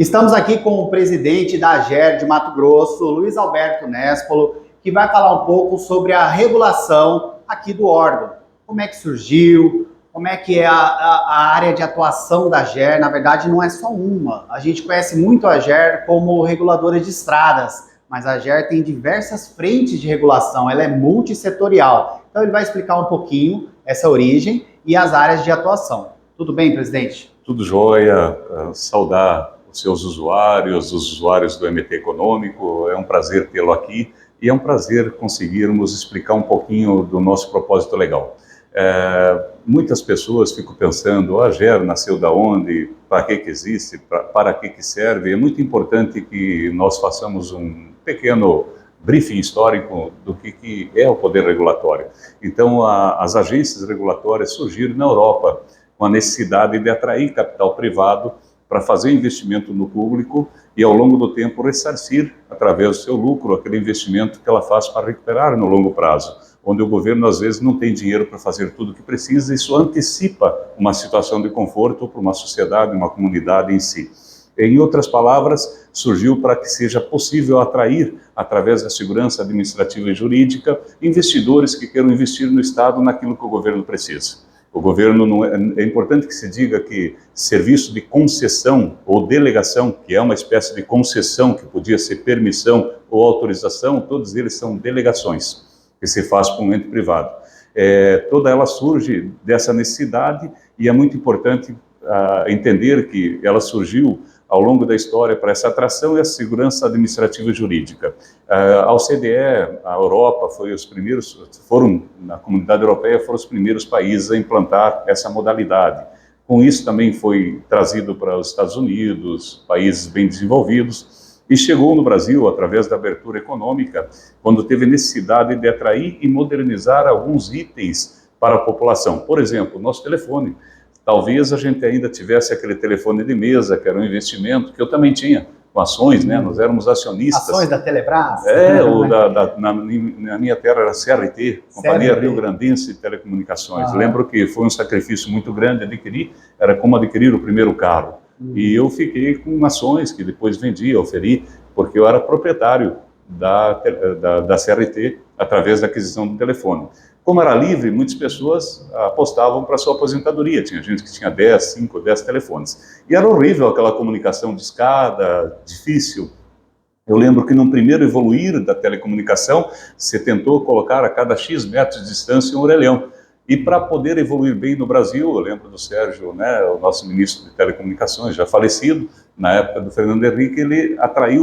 Estamos aqui com o presidente da AGER de Mato Grosso, Luiz Alberto Nespolo, que vai falar um pouco sobre a regulação aqui do órgão. Como é que surgiu, como é que é a área de atuação da AGER. Na verdade, não é só uma. A gente conhece muito a AGER como reguladora de estradas, mas a AGER tem diversas frentes de regulação, ela é multissetorial. Então ele vai explicar um pouquinho essa origem e as áreas de atuação. Tudo bem, presidente? Tudo jóia, saudar os seus usuários, os usuários do MT Econômico, é um prazer tê-lo aqui e é um prazer conseguirmos explicar um pouquinho do nosso propósito legal. Muitas pessoas ficam pensando, a AGER nasceu da onde, para que existe, para que serve. É muito importante que nós façamos um pequeno briefing histórico do que é o poder regulatório. Então, as agências regulatórias surgiram na Europa com a necessidade de atrair capital privado para fazer investimento no público e, ao longo do tempo, ressarcir, através do seu lucro, aquele investimento que ela faz para recuperar no longo prazo, onde o governo, às vezes, não tem dinheiro para fazer tudo o que precisa. Isso antecipa uma situação de conforto para uma sociedade, uma comunidade em si. Em outras palavras, surgiu para que seja possível atrair, através da segurança administrativa e jurídica, investidores que queiram investir no Estado naquilo que o governo precisa. O governo não é importante que se diga que serviço de concessão ou delegação, que é uma espécie de concessão que podia ser permissão ou autorização, todos eles são delegações que se faz com um ente privado. Toda ela surge dessa necessidade e é muito importante entender que ela surgiu ao longo da história para essa atração e a segurança administrativa e jurídica. A OCDE, a Europa, na comunidade europeia, foram os primeiros países a implantar essa modalidade. Com isso também foi trazido para os Estados Unidos, países bem desenvolvidos, e chegou no Brasil através da abertura econômica, quando teve necessidade de atrair e modernizar alguns itens para a população. Por exemplo, o nosso telefone. Talvez a gente ainda tivesse aquele telefone de mesa, que era um investimento que eu também tinha, com ações, né? Nós éramos acionistas. Ações da Telebrás? Na minha terra era CRT, Companhia Rio Grandense de Telecomunicações. Lembro que foi um sacrifício muito grande adquirir, era como adquirir o primeiro carro. E eu fiquei com ações que depois vendi, oferi, porque eu era proprietário da CRT através da aquisição do telefone. Como era livre, muitas pessoas apostavam para a sua aposentadoria. Tinha gente que tinha 5 ou 10 telefones. E era horrível aquela comunicação de escada, difícil. Eu lembro que no primeiro evoluir da telecomunicação, se tentou colocar a cada X metros de distância um orelhão. E para poder evoluir bem no Brasil, eu lembro do Sérgio, né, o nosso ministro de Telecomunicações, já falecido, na época do Fernando Henrique,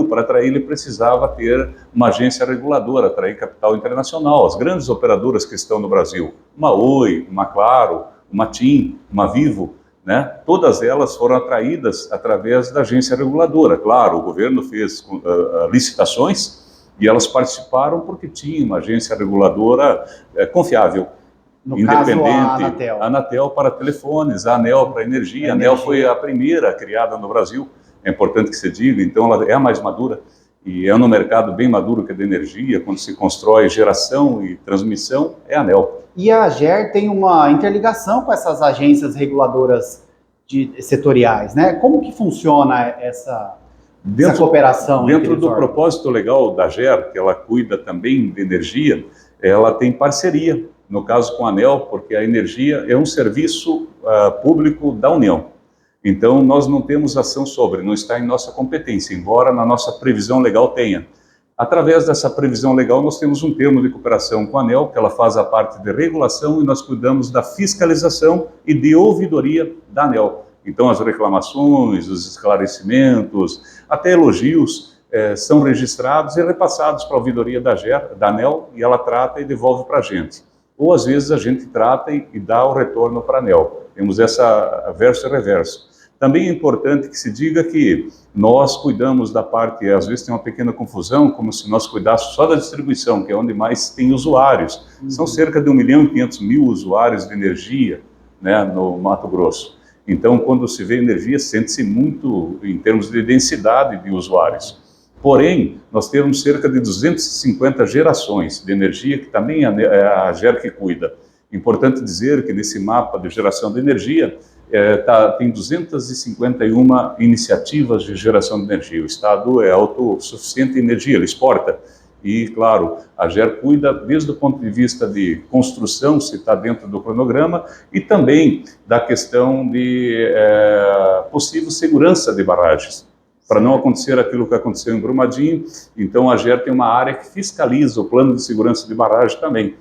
para atrair, ele precisava ter uma agência reguladora, atrair capital internacional. As grandes operadoras que estão no Brasil, uma Oi, uma Claro, uma TIM, uma Vivo, né, todas elas foram atraídas através da agência reguladora. Claro, o governo fez licitações e elas participaram porque tinha uma agência reguladora confiável. No independente, caso, a Anatel para telefones, a ANEEL para energia. A ANEEL foi a primeira criada no Brasil, é importante que se diga, então ela é a mais madura e é no mercado bem maduro que é da energia, quando se constrói geração e transmissão, é a ANEEL. E a AGER tem uma interligação com essas agências reguladoras setoriais, né? Como que funciona essa cooperação? Dentro do propósito legal da AGER, que ela cuida também de energia, ela tem parceria, no caso com a ANEEL, porque a energia é um serviço público da União. Então, nós não temos ação sobre, não está em nossa competência, embora na nossa previsão legal tenha. Através dessa previsão legal, nós temos um termo de cooperação com a ANEEL, que ela faz a parte de regulação e nós cuidamos da fiscalização e de ouvidoria da ANEEL. Então, as reclamações, os esclarecimentos, até elogios, são registrados e repassados para a ouvidoria da ANEEL, e ela trata e devolve para a gente. Ou às vezes a gente trata e dá o retorno para a ANEEL. Temos essa verso e reverso. Também é importante que se diga que nós cuidamos da parte, às vezes tem uma pequena confusão, como se nós cuidássemos só da distribuição, que é onde mais tem usuários. São cerca de 1.500.000 usuários de energia, né, no Mato Grosso. Então, quando se vê energia, sente-se muito em termos de densidade de usuários. Porém, nós temos cerca de 250 gerações de energia, que também é a AGER que cuida. Importante dizer que nesse mapa de geração de energia, tem 251 iniciativas de geração de energia. O Estado é autossuficiente em energia, ele exporta. E, claro, a AGER cuida desde o ponto de vista de construção, se está dentro do cronograma, e também da questão de possível segurança de barragens, para não acontecer aquilo que aconteceu em Brumadinho. Então, a AGER tem uma área que fiscaliza o plano de segurança de barragem também,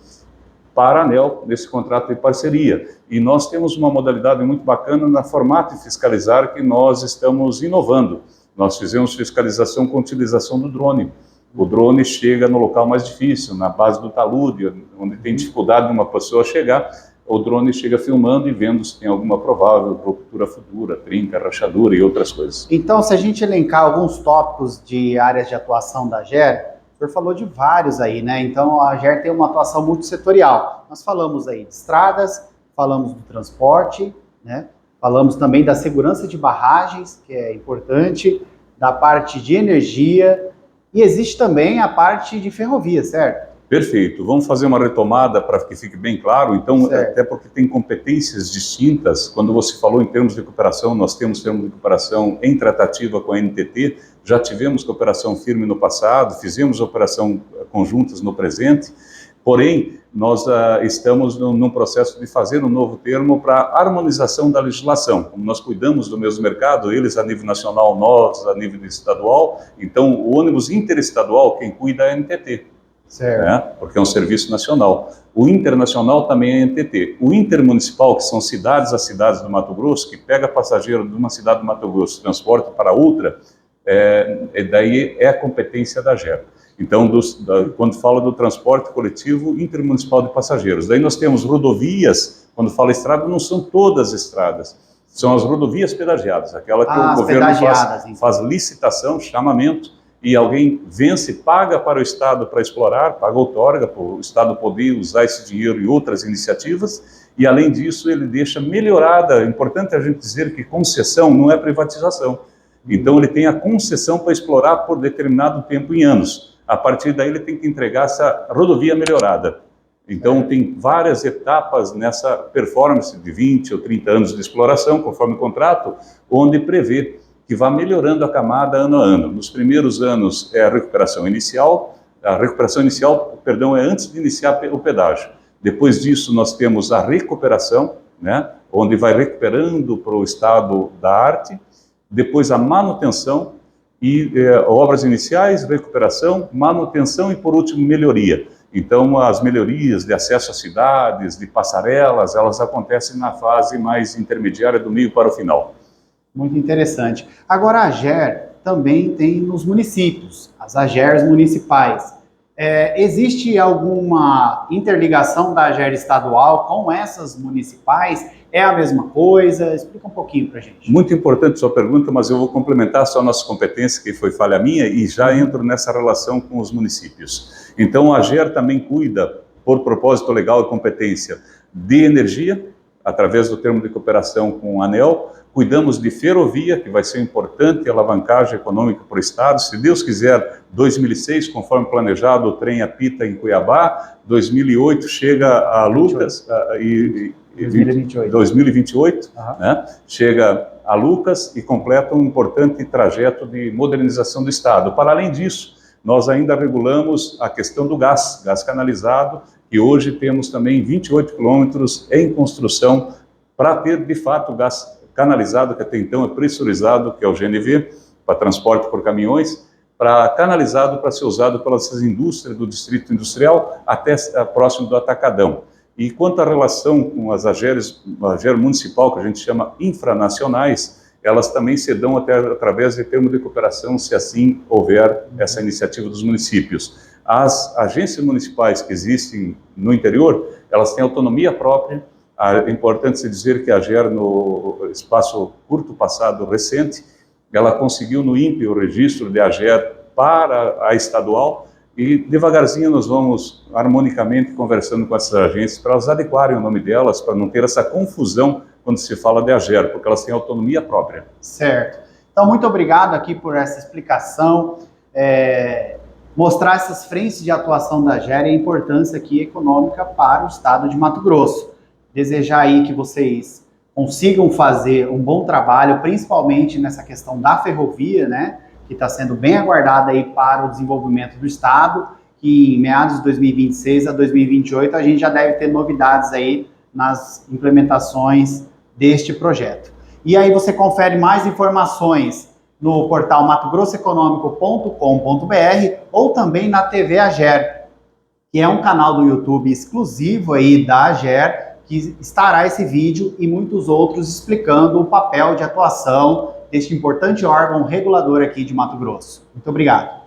para a ANEEL, nesse contrato de parceria. E nós temos uma modalidade muito bacana na formato de fiscalizar que nós estamos inovando. Nós fizemos fiscalização com utilização do drone. O drone chega no local mais difícil, na base do talude, onde tem dificuldade de uma pessoa chegar, o drone chega filmando e vendo se tem alguma provável ruptura futura, trinca, rachadura e outras coisas. Então, se a gente elencar alguns tópicos de áreas de atuação da AGER, o senhor falou de vários aí, né? Então, a AGER tem uma atuação multissetorial. Nós falamos aí de estradas, falamos do transporte, né? Falamos também da segurança de barragens, que é importante, da parte de energia, e existe também a parte de ferrovia, certo? Perfeito. Vamos fazer uma retomada para que fique bem claro. Então, até porque tem competências distintas. Quando você falou em termos de cooperação, nós temos termos de cooperação em tratativa com a NTT, já tivemos cooperação firme no passado, fizemos operação conjuntas no presente, porém, nós estamos num processo de fazer um novo termo para harmonização da legislação. Como nós cuidamos do mesmo mercado, eles a nível nacional, nós a nível estadual, então o ônibus interestadual, quem cuida é a NTT. Certo. Né? Porque é um serviço nacional. O internacional também é NTT. O intermunicipal, que são cidades a cidades do Mato Grosso, que pega passageiro de uma cidade do Mato Grosso, transporta para outra, daí é a competência da AGER. Então, quando fala do transporte coletivo intermunicipal de passageiros, daí nós temos rodovias, quando fala estrada, não são todas estradas, são as rodovias pedagiadas, aquela que o governo faz licitação, chamamento, e alguém vence, paga para o Estado para explorar, paga outorga para o Estado poder usar esse dinheiro e outras iniciativas, e além disso ele deixa melhorada, é importante a gente dizer que concessão não é privatização, então ele tem a concessão para explorar por determinado tempo em anos, a partir daí ele tem que entregar essa rodovia melhorada. Então tem várias etapas nessa performance de 20 ou 30 anos de exploração, conforme o contrato, onde prevê que vai melhorando a camada ano a ano. Nos primeiros anos é a recuperação inicial, perdão, é antes de iniciar o pedágio. Depois disso nós temos a recuperação, né, onde vai recuperando para o estado da arte, depois a manutenção, e obras iniciais, recuperação, manutenção e por último melhoria. Então as melhorias de acesso às cidades, de passarelas, elas acontecem na fase mais intermediária do meio para o final. Muito interessante. Agora, a AGER também tem nos municípios, as AGERs municipais. Existe alguma interligação da AGER estadual com essas municipais? É a mesma coisa? Explica um pouquinho para a gente. Muito importante sua pergunta, mas eu vou complementar só a nossa competência, que foi falha minha, e já entro nessa relação com os municípios. Então, a AGER também cuida, por propósito legal e competência, de energia, através do termo de cooperação com a ANEEL, cuidamos de ferrovia, que vai ser importante alavancagem econômica para o Estado. Se Deus quiser, 2006, conforme planejado, o trem apita em Cuiabá, 2008 chega a Lucas, 2028 né, chega a Lucas e completa um importante trajeto de modernização do Estado. Para além disso, nós ainda regulamos a questão do gás canalizado, e hoje temos também 28 quilômetros em construção para ter, de fato, gás canalizado, que até então é pressurizado, que é o GNV, para transporte por caminhões, para canalizado para ser usado pelas indústrias do distrito industrial até próximo do Atacadão. E quanto à relação com as AGERs, a AGER municipal, que a gente chama infranacionais, elas também se dão até através de termo de cooperação, se assim houver essa iniciativa dos municípios. As agências municipais que existem no interior, elas têm autonomia própria. É importante se dizer que a AGER, no espaço curto passado recente, ela conseguiu no INPE o registro de AGER para a estadual, e devagarzinho nós vamos harmonicamente conversando com essas agências para elas adequarem o nome delas, para não ter essa confusão quando se fala de AGER, porque elas têm autonomia própria. Certo. Então, muito obrigado aqui por essa explicação, mostrar essas frentes de atuação da AGER e a importância aqui econômica para o estado de Mato Grosso. Desejar aí que vocês consigam fazer um bom trabalho, principalmente nessa questão da ferrovia, né, que está sendo bem aguardada aí para o desenvolvimento do Estado, que em meados de 2026 a 2028 a gente já deve ter novidades aí nas implementações deste projeto. E aí você confere mais informações no portal matogrossoeconomico.com.br ou também na TV AGER, que é um canal do YouTube exclusivo aí da AGER, que estará esse vídeo e muitos outros explicando o papel de atuação deste importante órgão regulador aqui de Mato Grosso. Muito obrigado.